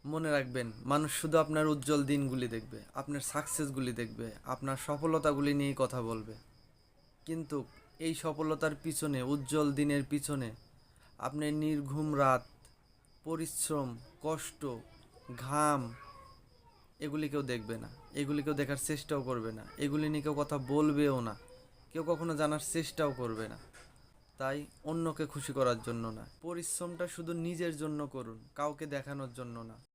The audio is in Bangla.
মনে রাখবেন, মানুষ শুধু আপনার উজ্জ্বল দিনগুলি দেখবে, আপনার সাকসেসগুলি দেখবে, আপনার সফলতাগুলি নিয়েই কথা বলবে। কিন্তু এই সফলতার পিছনে, উজ্জ্বল দিনের পিছনে আপনার নির্ঘুম রাত, পরিশ্রম, কষ্ট, ঘাম, এগুলি কেউ দেখবে না। এগুলি কেউ দেখার চেষ্টাও করবে না। এগুলি নিয়ে কেউ কথা বলবেও না। কেউ কখনো জানার চেষ্টাও করবে না। তাই অন্যকে খুশি করার জন্য না, পরিশ্রমটা শুধু নিজের জন্য করুন, কাউকে দেখানোর জন্য না।